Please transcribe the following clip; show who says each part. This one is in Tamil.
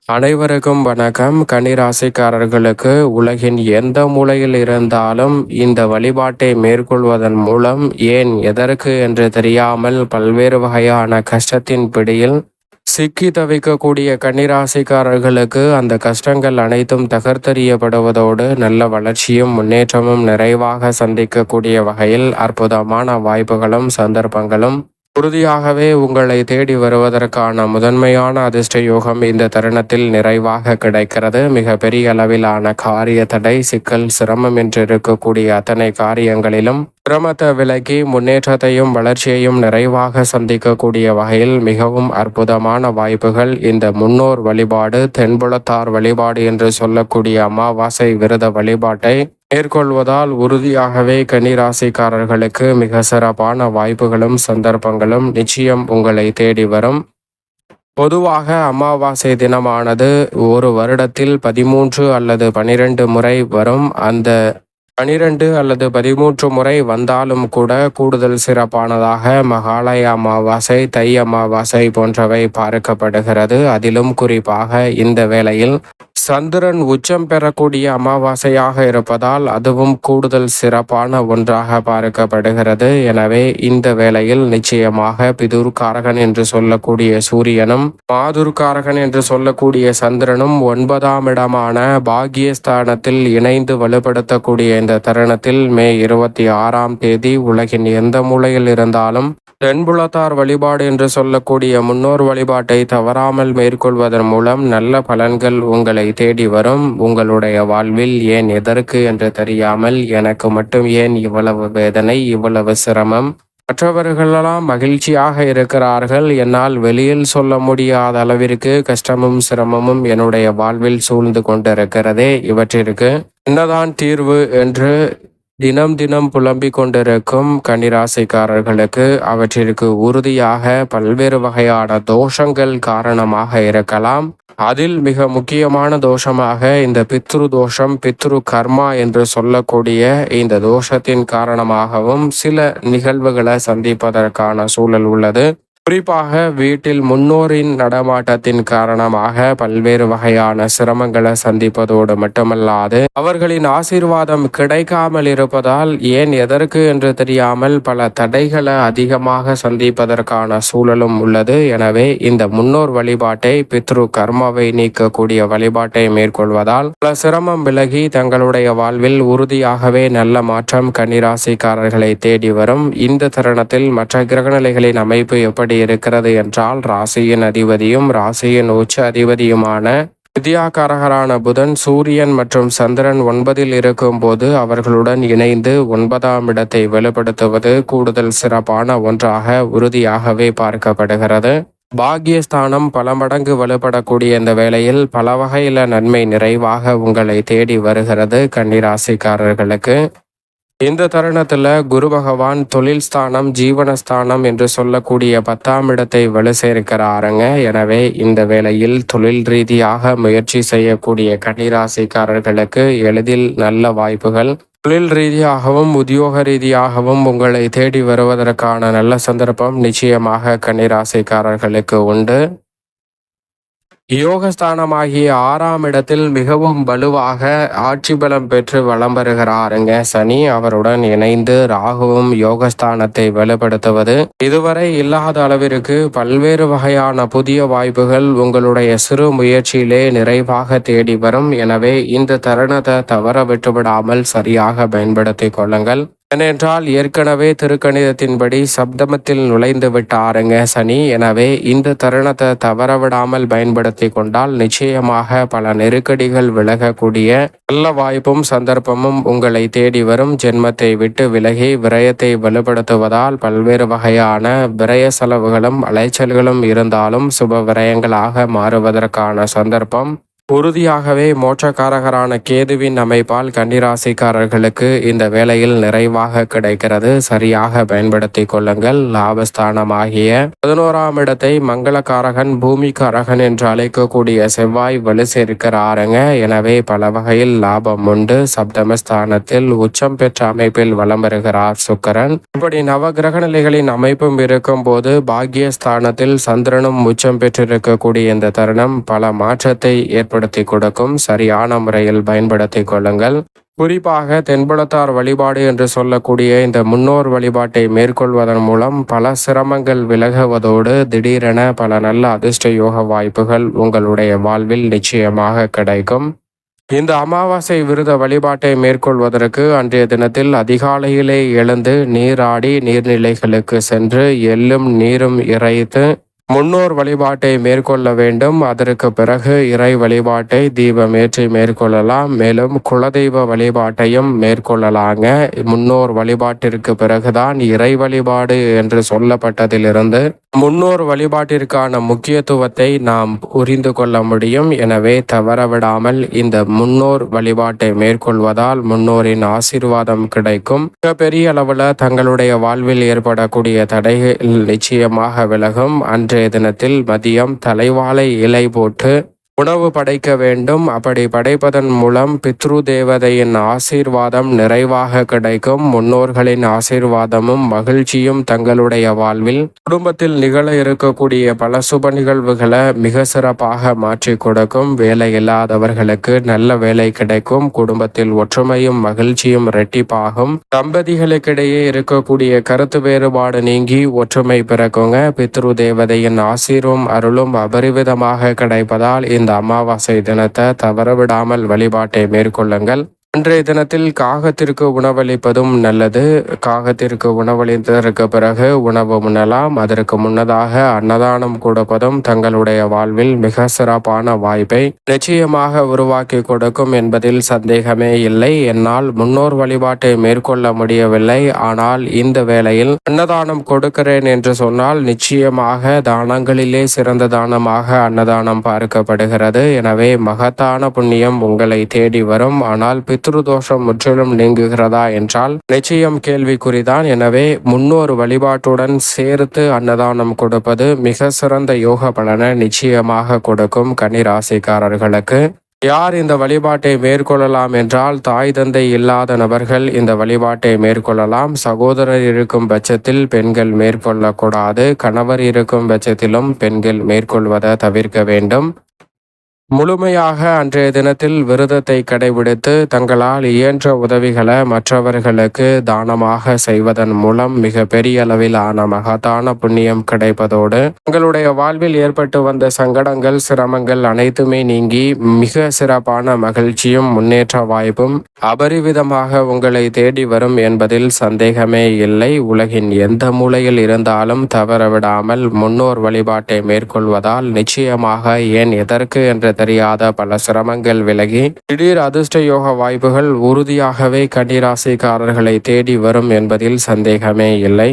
Speaker 1: அனைவருக்கும் வணக்கம். கன்னிராசிக்காரர்களுக்கு உலகின் எந்த மூலையில் இருந்தாலும் இந்த வழிபாட்டை மேற்கொள்வதன் மூலம் ஏன் எதற்கு என்று தெரியாமல் பல்வேறு வகையான கஷ்டத்தின் பிடியில் சிக்கி தவிக்கக்கூடிய கன்னிராசிக்காரர்களுக்கு அந்த கஷ்டங்கள் அனைத்தும் தகர்த்தெறியப்படுவதோடு நல்ல வளர்ச்சியும் முன்னேற்றமும் நிறைவாக சந்திக்கக்கூடிய வகையில் அற்புதமான வாய்ப்புகளும் சந்தர்ப்பங்களும் உறுதியாகவே உங்களை தேடி வருவதற்கான முதன்மையான அதிர்ஷ்ட யோகம் இந்த தருணத்தில் நிறைவாக கிடைக்கிறது. மிக பெரிய அளவிலான காரிய தடை, சிக்கல், சிரமம் என்று இருக்கக்கூடிய அத்தனை காரியங்களிலும் சிரமத்தை விலக்கி முன்னேற்றத்தையும் வளர்ச்சியையும் நிறைவாக சந்திக்கக்கூடிய வகையில் மிகவும் அற்புதமான வாய்ப்புகள் இந்த முன்னோர் வழிபாடு, தென்புலத்தார் வழிபாடு என்று சொல்லக்கூடிய அமாவாசை விரத வழிபாட்டை மேற்கொள்வதால் உறுதியாகவே கன்னிராசிக்காரர்களுக்கு மிக சிறப்பான வாய்ப்புகளும் சந்தர்ப்பங்களும் நிச்சயம் உங்களை தேடி வரும். பொதுவாக அமாவாசை தினமானது ஒரு வருடத்தில் 13 அல்லது 12 முறை வரும். அந்த 12 அல்லது 13 முறை வந்தாலும் கூட கூடுதல் சிறப்பானதாக மகாலய அமாவாசை, தை அமாவாசை போன்றவை பார்க்கப்படுகிறது. அதிலும் குறிப்பாக இந்த வேளையில் சந்திரன் உச்சம் பெறக்கூடிய அமாவாசையாக இருப்பதால் அதுவும் கூடுதல் சிறப்பான ஒன்றாக பார்க்கப்படுகிறது. எனவே இந்த வேளையில் நிச்சயமாக பிதுர்காரகன் என்று சொல்லக்கூடிய சூரியனும் மாதுர்காரகன் என்று சொல்லக்கூடிய சந்திரனும் 9ஆம் இடமான பாக்கியஸ்தானத்தில் இணைந்து வலுப்படுத்தக்கூடிய இந்த தருணத்தில் மே 26ஆம் தேதி உலகின் எந்த மூலையில் இருந்தாலும் தென்புலத்தார் வழிபாடு என்று சொல்லக்கூடிய முன்னோர் வழிபாட்டை தவறாமல் மேற்கொள்வதன் மூலம் நல்ல பலன்கள் உங்களை தேடி வரும். உங்களுடைய வாழ்வில் ஏன் எதற்கு என்று தெரியாமல் எனக்கு மட்டும் ஏன் இவ்வளவு வேதனை, இவ்வளவு சிரமம், மற்றவர்களெல்லாம் மகிழ்ச்சியாக இருக்கிறார்கள், என்னால் வெளியில் சொல்ல முடியாத அளவிற்கு கஷ்டமும் சிரமமும் என்னுடைய வாழ்வில் சூழ்ந்து கொண்டிருக்கிறதே, இவற்றிற்கு என்னதான் தீர்வு என்று தினம் தினம் புலம்பிக் கொண்டிருக்கும் கன்னிராசிக்காரர்களுக்கு அவற்றிற்கு உறுதியாக பல்வேறு வகையான தோஷங்கள் காரணமாக இருக்கலாம். அதில் மிக முக்கியமான தோஷமாக இந்த பித்ரு தோஷம், பித்ரு கர்மா என்று சொல்லக்கூடிய இந்த தோஷத்தின் காரணமாகவும் சில நிகழ்வுகளை சந்திப்பதற்கான சூழல் உள்ளது. குறிப்பாக வீட்டில் முன்னோரின் நடமாட்டத்தின் காரணமாக பல்வேறு வகையான சிரமங்களை சந்திப்பதோடு மட்டுமல்லாது அவர்களின் ஆசீர்வாதம் கிடைக்காமல் இருப்பதால் ஏன் எதற்கு என்று தெரியாமல் பல தடைகளை அதிகமாக சந்திப்பதற்கான சூழலும் உள்ளது. எனவே இந்த முன்னோர் வழிபாட்டை, பித்ரு கர்மாவை நீக்கக்கூடிய வழிபாட்டை மேற்கொள்வதால் பல சிரமம் விலகி தங்களுடைய வாழ்வில் உறுதியாகவே நல்ல மாற்றம் கன்னிராசிக்காரர்களை தேடி வரும். இந்த தருணத்தில் மற்ற கிரகநிலைகளின் அமைப்பு எப்படி இருக்கிறது என்றால், ராசியின் அதிபதியும் ராசியின் உச்ச அதிபதியுமான வித்யாகாரகரான புதன், சூரியன் மற்றும் சந்திரன் 9இல் இருக்கும் போது அவர்களுடன் இணைந்து 9ஆம் இடத்தை வலுப்படுத்துவது கூடுதல் சிறப்பான ஒன்றாக உறுதியாகவே பார்க்கப்படுகிறது. பாக்கியஸ்தானம் பல மடங்கு வலுப்படக்கூடிய இந்த வேளையில் பல வகையில நன்மை நிறைவாக உங்களை தேடி வருகிறது. கன்னிராசிக்காரர்களுக்கு இந்த தருணத்துல குரு பகவான் தொழில் ஸ்தானம், ஜீவனஸ்தானம் என்று சொல்லக்கூடிய 10ஆம் இடத்தை வலு சேர்க்கிறாருங்க. எனவே இந்த வேளையில் தொழில் ரீதியாக முயற்சி செய்யக்கூடிய கன்னிராசிக்காரர்களுக்கு எளிதில் நல்ல வாய்ப்புகள், தொழில் ரீதியாகவும் உத்தியோக ரீதியாகவும் உங்களை தேடி வருவதற்கான நல்ல சந்தர்ப்பம் நிச்சயமாக கன்னிராசிக்காரர்களுக்கு உண்டு. யோகஸ்தானமாகிய 6ஆம் இடத்தில் மிகவும் வலுவாக ஆட்சி பலம் பெற்று வலம் வருகிறாருங்க சனி. அவருடன் இணைந்து ராகுவும் யோகஸ்தானத்தை வலுப்படுத்துவது இதுவரை இல்லாத அளவிற்கு பல்வேறு வகையான புதிய வாய்ப்புகள் உங்களுடைய சிறு முயற்சியிலே நிறைவாக தேடி வரும். எனவே இந்த தருணத்தை தவற விட்டுவிடாமல் சரியாக பயன்படுத்திக் கொள்ளுங்கள். ஏனென்றால் ஏற்கனவே திருக்கணிதத்தின்படி சப்தமத்தில் நுழைந்து விட்டாருங்க சனி. எனவே இந்த தருணத்தை தவறவிடாமல் பயன்படுத்தி கொண்டால் நிச்சயமாக பல நெருக்கடிகள் விலகக்கூடிய நல்ல வாய்ப்பும் சந்தர்ப்பமும் உங்களை தேடி வரும். ஜென்மத்தை விட்டு விலகி விரயத்தை வலுப்படுத்துவதால் பல்வேறு வகையான விரய செலவுகளும் அலைச்சல்களும் இருந்தாலும் சுப விரயங்களாக மாறுவதற்கான சந்தர்ப்பம் உறுதியாகவே மோட்சக்காரகரான கேதுவின் அமைப்பால் கன்னிராசிக்காரர்களுக்கு இந்த வேளையில் நிறைவாக கிடைக்கிறது. சரியாக பயன்படுத்திக் கொள்ளுங்கள். லாபஸ்தானமாகிய 11ஆம் இடத்தை மங்களகாரகன் பூமிக்காரகன் என்று அழைக்கக்கூடிய செவ்வாய் வலு சேர்க்கிறாருங்க. எனவே பல வகையில் லாபம் உண்டு. சப்தமஸ்தானத்தில் உச்சம் பெற்ற அமைப்பில் வலம் வருகிறார் சுக்கிரன். இப்படி நவ கிரக நிலைகளின் அமைப்பும் இருக்கும் போது பாக்கியஸ்தானத்தில் சந்திரனும் உச்சம் பெற்றிருக்கக்கூடிய இந்த தருணம் பல மாற்றத்தை ஏற்படுத்தி கொடுக்கும். சரியான முறையில் பயன்படுத்திக் கொள்ளுங்கள். குறிப்பாக தென்புலத்தார் வழிபாடு என்று சொல்லக்கூடிய இந்த முன்னோர் வழிபாட்டை மேற்கொள்வதன் மூலம் பல சிரமங்கள் விலகுவதோடு திடீரென பல நல்ல அதிர்ஷ்ட யோக வாய்ப்புகள் உங்களுடைய வாழ்வில் நிச்சயமாக கிடைக்கும். இந்த அமாவாசை விரத வழிபாட்டை மேற்கொள்வதற்கு அன்றைய தினத்தில் அதிகாலையிலே எழுந்து நீராடி நீர்நிலைகளுக்கு சென்று எள்ளும் நீரும் இறைத்து முன்னோர் வழிபாட்டை மேற்கொள்ள வேண்டும். அதற்கு பிறகு இறை வழிபாட்டை தீபமேற்றி மேற்கொள்ளலாம். மேலும் குலதெய்வ வழிபாட்டையும் மேற்கொள்ளலாங்க. முன்னோர் வழிபாட்டிற்கு பிறகுதான் இறை வழிபாடு என்று சொல்லப்பட்டதிலிருந்து முன்னோர் வழிபாட்டிற்கான முக்கியத்துவத்தை நாம் புரிந்து கொள்ள முடியும். எனவே தவறவிடாமல் இந்த முன்னோர் வழிபாட்டை மேற்கொள்வதால் முன்னோரின் ஆசீர்வாதம் கிடைக்கும். மிகப்பெரிய அளவில் தங்களுடைய வாழ்வில் ஏற்படக்கூடிய தடைகள் நிச்சயமாக விலகும். அன்றைய தினத்தில் மதியம் தலைவாழை இலை போட்டு உணவு படைக்க வேண்டும். அப்படி படைப்பதன் மூலம் பித்ரு தேவதையின் ஆசீர்வாதம் நிறைவாக கிடைக்கும். முன்னோர்களின் ஆசீர்வாதமும் மகிழ்ச்சியும் தங்களுடைய வாழ்வில் குடும்பத்தில் நிகழ இருக்கக்கூடிய பல சுப நிகழ்வுகளை மிக சிறப்பாக மாற்றி கொடுக்கும். வேலை இல்லாதவர்களுக்கு நல்ல வேலை கிடைக்கும். குடும்பத்தில் ஒற்றுமையும் மகிழ்ச்சியும் இரட்டிப்பாகும். தம்பதிகளுக்கிடையே இருக்கக்கூடிய கருத்து வேறுபாடு நீங்கி ஒற்றுமை பிறக்குங்க. பித்ரு தேவதையின் ஆசீர்வும் அருளும் அபரிவிதமாக கிடைப்பதால் இந்த அமாவாசை தினத்தை தவறவிடாமல் வழிபாட்டை மேற்கொள்ளுங்கள். அன்றைய தினத்தில் காகத்திற்கு உணவளிப்பதும் நல்லது. காகத்திற்கு உணவளித்ததற்கு பிறகு உணவு உண்ணலாம். அதற்கு முன்னதாக அன்னதானம் கொடுப்பதும் தங்களுடைய வாழ்வில் மிக சிறப்பான வாய்ப்பை நிச்சயமாக உருவாக்கி கொடுக்கும் என்பதில் சந்தேகமே இல்லை. என்னால் முன்னோர் வழிபாட்டை மேற்கொள்ள முடியவில்லை, ஆனால் இந்த வேளையில் அன்னதானம் கொடுக்கிறேன் என்று சொன்னால் நிச்சயமாக தானங்களிலே சிறந்த தானமாக அன்னதானம் பார்க்கப்படுகிறது. எனவே மகத்தான புண்ணியம் உங்களை தேடி வரும். ஆனால் பித்ருதோஷம் முற்றிலும் நீங்குகிறதா என்றால் நிச்சயம் கேள்விக்குறிதான். எனவே முன்னோர் வழிபாட்டுடன் சேர்த்து அன்னதானம் கொடுப்பது மிக சிறந்த யோக பலனை நிச்சயமாக கொடுக்கும். கன்னிராசிக்காரர்களுக்கு யார் இந்த வழிபாட்டை மேற்கொள்ளலாம் என்றால் தாய் தந்தை இல்லாத நபர்கள் இந்த வழிபாட்டை மேற்கொள்ளலாம். சகோதரர் இருக்கும் பட்சத்தில் பெண்கள் மேற்கொள்ளக்கூடாது. கணவர் இருக்கும் பட்சத்திலும் பெண்கள் மேற்கொள்வதை தவிர்க்க வேண்டும். முழுமையாக அன்றைய தினத்தில் விரதத்தை கடைபிடித்து தங்களால் இயன்ற உதவிகளை மற்றவர்களுக்கு தானமாக செய்வதன் மூலம் மிக பெரிய அளவிலான மகத்தான புண்ணியம் கிடைப்பதோடு உங்களுடைய வாழ்வில் ஏற்பட்டு வந்த சங்கடங்கள் சிரமங்கள் அனைத்துமே நீங்கி மிக சிறப்பான மகிழ்ச்சியும் முன்னேற்ற வாய்ப்பும் அபரிவிதமாக உங்களை தேடி வரும் என்பதில் சந்தேகமே இல்லை. உலகின் எந்த மூலையில் இருந்தாலும் தவறவிடாமல் முன்னோர் வழிபாட்டை மேற்கொள்வதால் நிச்சயமாக ஏன் எதற்கு என்று தெரியாத பல சிரமங்கள் விலகி திடீர் அதிர்ஷ்ட யோக வாய்ப்புகள் உறுதியாகவே கன்னிராசிக்காரர்களை தேடி வரும் என்பதில் சந்தேகமே இல்லை.